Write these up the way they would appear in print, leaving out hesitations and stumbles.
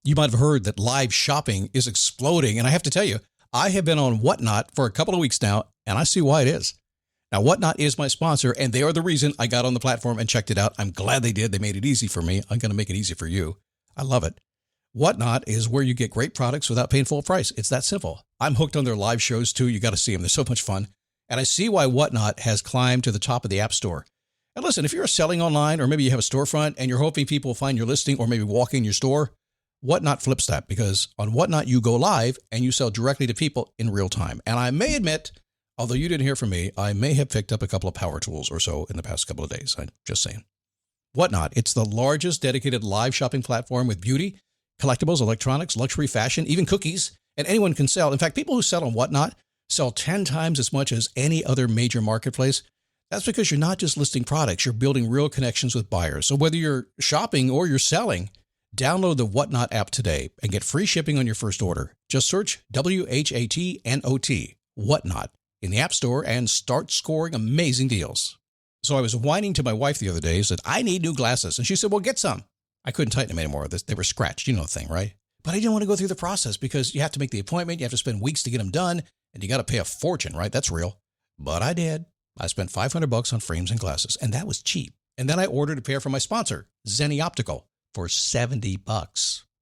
You might have heard that live shopping is exploding. And I have to tell you, I have been on Whatnot for a couple of weeks now, and I see why it is. Now, Whatnot is my sponsor, and they are the reason I got on the platform and checked it out. I'm glad they did. They made it easy for me. I'm going to make it easy for you. I love it. Whatnot is where you get great products without paying full price. It's that simple. I'm hooked on their live shows, too. You got to see them. They're so much fun. And I see why Whatnot has climbed to the top of the App Store. And listen, if you're selling online, or maybe you have a storefront and you're hoping people will find your listing or maybe walk in your store, Whatnot flips that, because on Whatnot, you go live and you sell directly to people in real time. And I may admit, although you didn't hear from me, I may have picked up a couple of power tools or so in the past couple of days. I'm just saying. Whatnot, it's the largest dedicated live shopping platform with beauty, collectibles, electronics, luxury, fashion, even cookies, and anyone can sell. In fact, people who sell on Whatnot sell 10 times as much as any other major marketplace. That's because you're not just listing products, you're building real connections with buyers. So whether you're shopping or you're selling, download the Whatnot app today and get free shipping on your first order. Just search WHATNOT, Whatnot, in the App Store and start scoring amazing deals. So I was whining to my wife the other day, said, I need new glasses. And she said, well, get some. I couldn't tighten them anymore. They were scratched. You know the thing, right? But I didn't want to go through the process because you have to make the appointment. You have to spend weeks to get them done. And you got to pay a fortune, right? That's real. But I did. I spent $500 on frames and glasses, and that was cheap. And then I ordered a pair from my sponsor, Zenni Optical, for $70.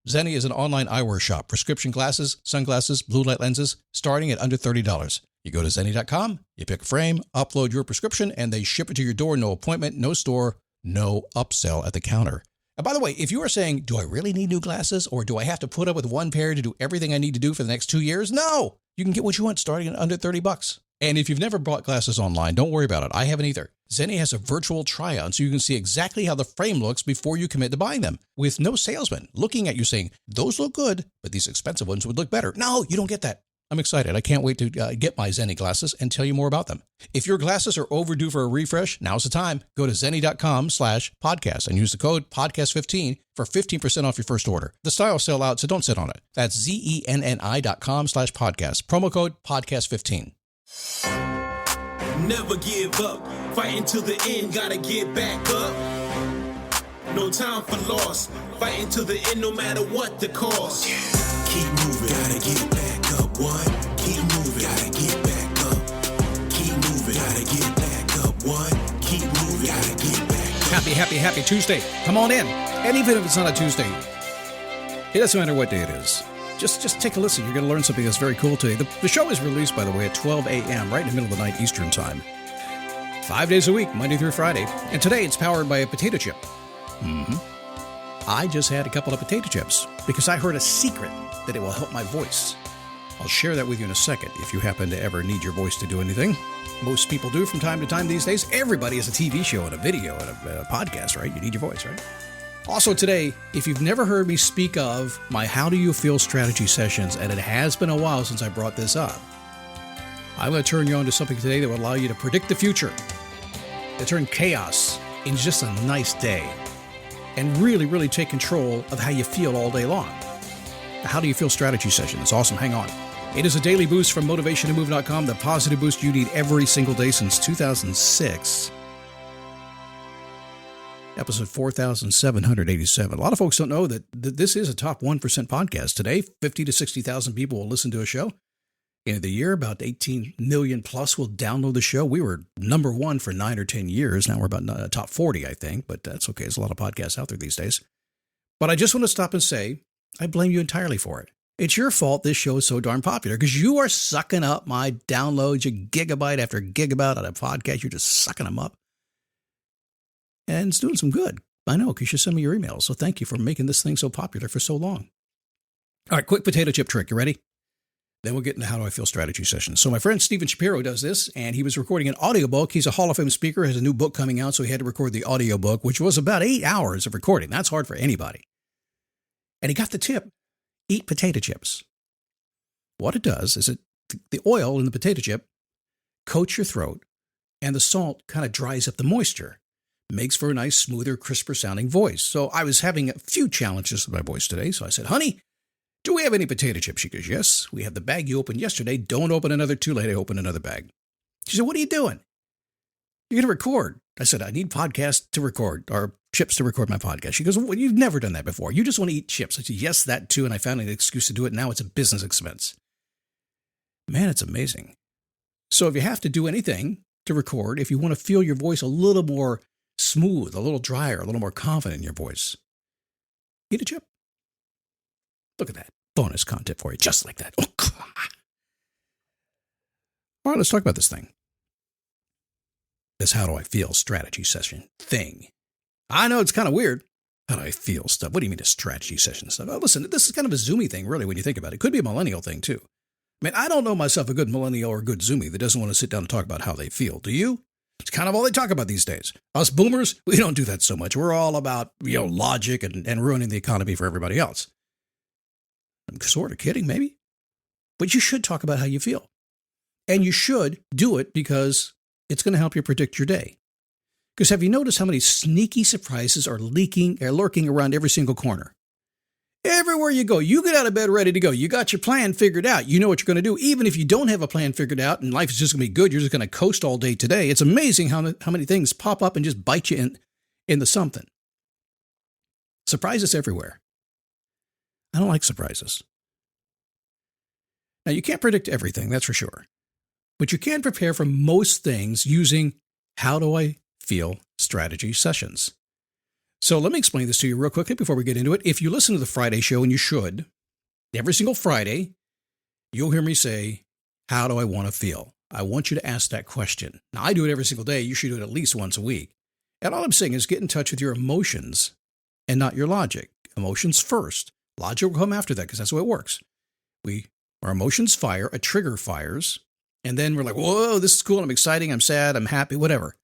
Zenni is an online eyewear shop, prescription glasses, sunglasses, blue light lenses, starting at under $30. You go to Zenni.com, you pick a frame, upload your prescription, and they ship it to your door. No appointment, no store, no upsell at the counter. And by the way, if you are saying, do I really need new glasses, or do I have to put up with one pair to do everything I need to do for the next 2 years? No! You can get what you want starting at under $30. And if you've never bought glasses online, don't worry about it. I haven't either. Zenni has a virtual try-on so you can see exactly how the frame looks before you commit to buying them, with no salesman looking at you saying, those look good, but these expensive ones would look better. No, you don't get that. I'm excited. I can't wait to get my Zenni glasses and tell you more about them. If your glasses are overdue for a refresh, now's the time. Go to Zenni.com/podcast and use the code podcast15 for 15% off your first order. The styles sell out, so don't sit on it. That's Zenni.com/podcast. Promo code podcast15. Never give up, fighting till the end, gotta get back up. No time for loss, fighting till the end no matter what the cost. Keep moving, gotta get back up. What? Keep moving, gotta get back up. Keep moving, gotta get back up. What? Keep moving, gotta get back up. Happy Tuesday. Come on in. And even if it's not a Tuesday, it doesn't matter what day it is. Just take a listen. You're going to learn something that's very cool today. The show is released, by the way, at 12 a.m., right in the middle of the night Eastern Time. 5 days a week, Monday through Friday. And today it's powered by a potato chip. I just had a couple of potato chips because I heard a secret that it will help my voice. I'll share that with you in a second if you happen to ever need your voice to do anything. Most people do from time to time these days. Everybody has a TV show and a video and a podcast, right? You need your voice, right? Also today, if you've never heard me speak of my How Do You Feel strategy sessions, and it has been a while since I brought this up, I'm going to turn you on to something today that will allow you to predict the future, to turn chaos into just a nice day, and really take control of how you feel all day long. The How Do You Feel strategy session is awesome. Hang on. It is a daily boost from motivationtomove.com, the positive boost you need every single day since 2006. Episode 4,787. A lot of folks don't know that this is a top 1% podcast. Today, 50 to 60,000 people will listen to a show. End of the year, about 18 million plus will download the show. We were number one for 9 or 10 years. Now we're about top 40, I think, but that's okay. There's a lot of podcasts out there these days. But I just want to stop and say, I blame you entirely for it. It's your fault this show is so darn popular because you are sucking up my downloads, your gigabyte after gigabyte on a podcast. You're just sucking them up. And it's doing some good. I know, because you send me your emails. So thank you for making this thing so popular for so long. All right, quick potato chip trick. You ready? Then we'll get into How Do I Feel strategy sessions. So my friend Steven Shapiro does this, and he was recording an audiobook. He's a Hall of Fame speaker, has a new book coming out, so he had to record the audiobook, which was about 8 hours of recording. That's hard for anybody. And he got the tip, eat potato chips. What it does is the oil in the potato chip coats your throat, and the salt kind of dries up the moisture. Makes for a nice, smoother, crisper sounding voice. So I was having a few challenges with my voice today. So I said, honey, do we have any potato chips? She goes, yes, we have the bag you opened yesterday. Don't open another. Too late. I opened another bag. She said, what are you doing? You're going to record. I said, I need podcasts to record, or chips to record my podcast. She goes, well, you've never done that before. You just want to eat chips. I said, yes, that too. And I found an excuse to do it. Now it's a business expense. Man, it's amazing. So if you have to do anything to record, if you want to feel your voice a little more smooth, a little drier, a little more confident in your voice, eat a chip. Look at that. Bonus content for you, just like that. Oh, all right, let's talk about this thing. This how do I feel strategy session thing. I know it's kind of weird. How do I feel stuff? What do you mean a strategy session stuff? Oh, listen, this is kind of a zoomy thing, really, when you think about it. It could be a millennial thing, too. I mean, I don't know myself a good millennial or a good zoomie that doesn't want to sit down and talk about how they feel. Do you? It's kind of all they talk about these days. Us boomers, we don't do that so much. We're all about, logic and ruining the economy for everybody else. I'm sort of kidding, maybe. But you should talk about how you feel. And you should do it because it's going to help you predict your day. Because have you noticed how many sneaky surprises are lurking around every single corner? Everywhere you go, you get out of bed ready to go. You got your plan figured out. You know what you're going to do. Even if you don't have a plan figured out and life is just going to be good, you're just going to coast all day today. It's amazing how many things pop up and just bite you into something. Surprises everywhere. I don't like surprises. Now, you can't predict everything, that's for sure. But you can prepare for most things using how do I feel strategy sessions. So let me explain this to you real quickly before we get into it. If you listen to the Friday show, and you should, every single Friday, you'll hear me say, how do I want to feel? I want you to ask that question. Now, I do it every single day. You should do it at least once a week. And all I'm saying is get in touch with your emotions and not your logic. Emotions first. Logic will come after that because that's the way it works. Our emotions fire, a trigger fires, and then we're like, whoa, this is cool, I'm excited, I'm sad, I'm happy, whatever.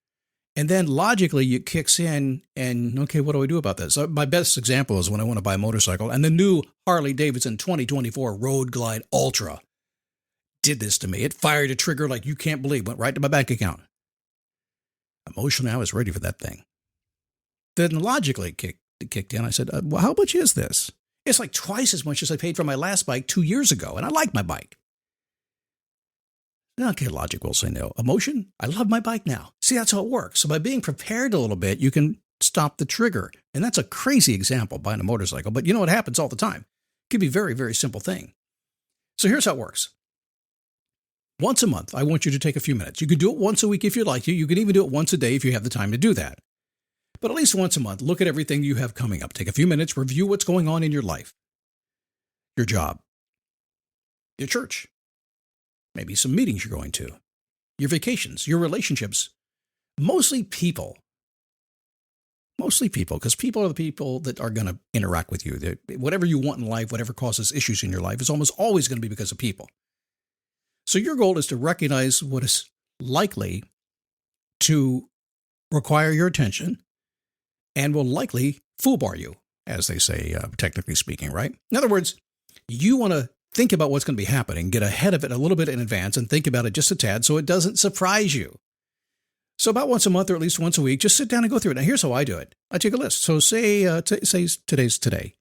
And then logically it kicks in and, okay, what do I do about this? So my best example is when I want to buy a motorcycle, and the new Harley-Davidson 2024 Road Glide Ultra did this to me. It fired a trigger like you can't believe, went right to my bank account. Emotionally, I was ready for that thing. Then logically it kicked in. I said, well, how much is this? It's like twice as much as I paid for my last bike 2 years ago, and I like my bike. Okay, logic will say no. Emotion, I love my bike now. See, that's how it works. So by being prepared a little bit, you can stop the trigger. And that's a crazy example, buying a motorcycle, but you know what happens all the time. It could be a very, very simple thing. So here's how it works. Once a month, I want you to take a few minutes. You can do it once a week if you'd like to. You can even do it once a day if you have the time to do that. But at least once a month, look at everything you have coming up. Take a few minutes, review what's going on in your life, your job, your church, maybe some meetings you're going to, your vacations, your relationships, mostly people, because people are the people that are going to interact with you. Whatever you want in life, whatever causes issues in your life is almost always going to be because of people. So your goal is to recognize what is likely to require your attention and will likely foobar you, as they say, technically speaking, right? In other words, you want to think about what's going to be happening, get ahead of it a little bit in advance and think about it just a tad so it doesn't surprise you. So about once a month or at least once a week, just sit down and go through it. Now, here's how I do it. I take a list. So say today's today.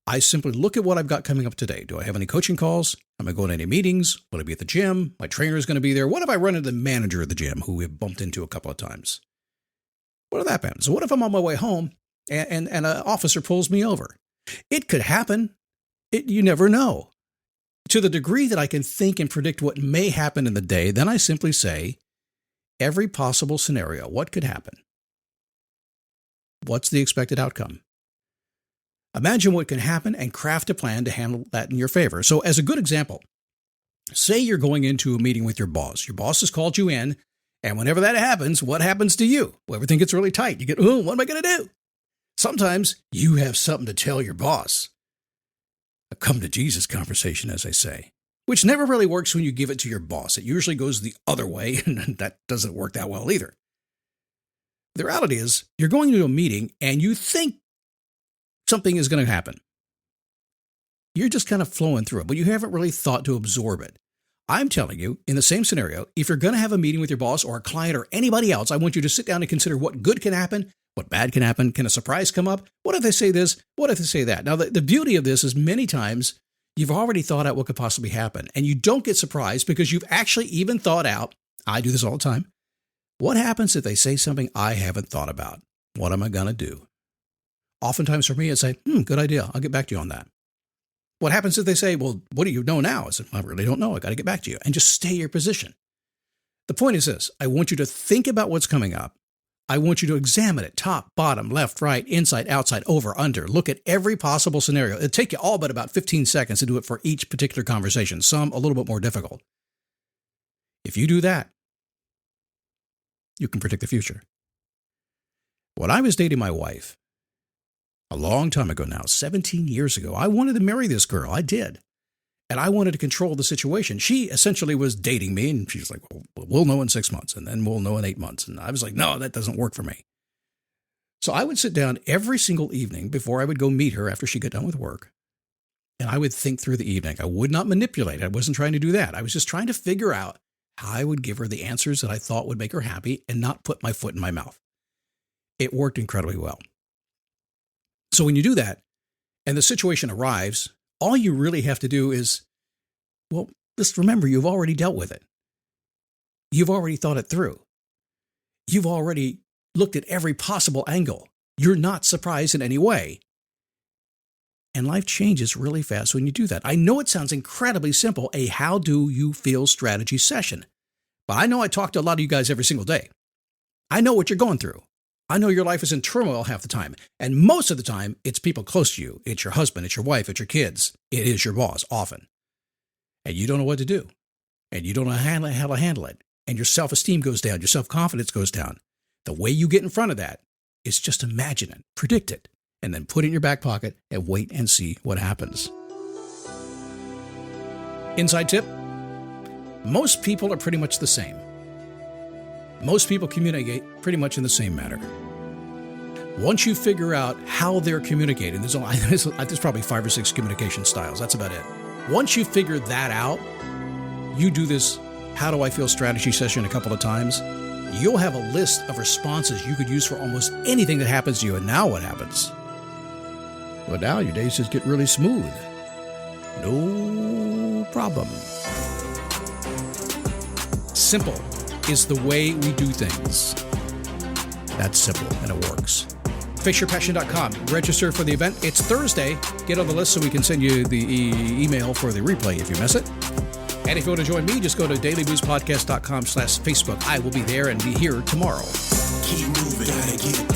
I simply look at what I've got coming up today. Do I have any coaching calls? Am I going to any meetings? Will I be at the gym? My trainer is going to be there. What if I run into the manager of the gym who we've bumped into a couple of times? What if that happens? So what if I'm on my way home and an officer pulls me over? It could happen. You never know. To the degree that I can think and predict what may happen in the day, then I simply say, every possible scenario, what could happen? What's the expected outcome? Imagine what can happen and craft a plan to handle that in your favor. So as a good example, say you're going into a meeting with your boss. Your boss has called you in, and whenever that happens, what happens to you? Well, everything gets really tight. You get, oh, what am I going to do? Sometimes you have something to tell your boss. A come to Jesus conversation, as I say, which never really works when you give it to your boss. It usually goes the other way, and that doesn't work that well either. The reality is, you're going to a meeting, and you think something is going to happen. You're just kind of flowing through it, but you haven't really thought to absorb it. I'm telling you, in the same scenario, if you're going to have a meeting with your boss or a client or anybody else, I want you to sit down and consider what good can happen, what bad can happen. Can a surprise come up? What if they say this? What if they say that? Now, the beauty of this is many times you've already thought out what could possibly happen, and you don't get surprised because you've actually even thought out, I do this all the time, What happens if they say something I haven't thought about? What am I going to do? Oftentimes for me, it's say, good idea. I'll get back to you on that. What happens if they say, well, what do you know now? I said, I really don't know. I got to get back to you. And just stay your position. The point is this. I want you to think about what's coming up. I want you to examine it, top, bottom, left, right, inside, outside, over, under. Look at every possible scenario. It'll take you all but about 15 seconds to do it for each particular conversation, some a little bit more difficult. If you do that, you can predict the future. When I was dating my wife, a long time ago now, 17 years ago, I wanted to marry this girl. I did. And I wanted to control the situation. She essentially was dating me, and she's like, well, we'll know in 6 months, and then we'll know in 8 months. And I was like, no, that doesn't work for me. So I would sit down every single evening before I would go meet her after she got done with work, and I would think through the evening. I would not manipulate. I wasn't trying to do that. I was just trying to figure out how I would give her the answers that I thought would make her happy and not put my foot in my mouth. It worked incredibly well. So when you do that, and the situation arrives, all you really have to do is, well, just remember, you've already dealt with it. You've already thought it through. You've already looked at every possible angle. You're not surprised in any way. And life changes really fast when you do that. I know it sounds incredibly simple, a how do you feel strategy session. But I know I talk to a lot of you guys every single day. I know what you're going through. I know your life is in turmoil half the time. And most of the time, it's people close to you. It's your husband, it's your wife, it's your kids. It is your boss, often. And you don't know what to do. And you don't know how to handle it. And your self-esteem goes down. Your self-confidence goes down. The way you get in front of that is just imagine it, predict it, and then put it in your back pocket and wait and see what happens. Inside tip, most people are pretty much the same. Most people communicate pretty much in the same manner. Once you figure out how they're communicating, there's probably 5 or 6 communication styles. That's about it. Once you figure that out, you do this how do I feel strategy session a couple of times, you'll have a list of responses you could use for almost anything that happens to you. And now what happens? Well, now your days just get really smooth. No problem. Simple is the way we do things. That's simple, and it works. FaceYourPassion.com. Register for the event. It's Thursday. Get on the list so we can send you the email for the replay if you miss it. And if you want to join me, just go to dailyboostpodcast.com/Facebook. I will be there and be here tomorrow. Keep moving, gotta get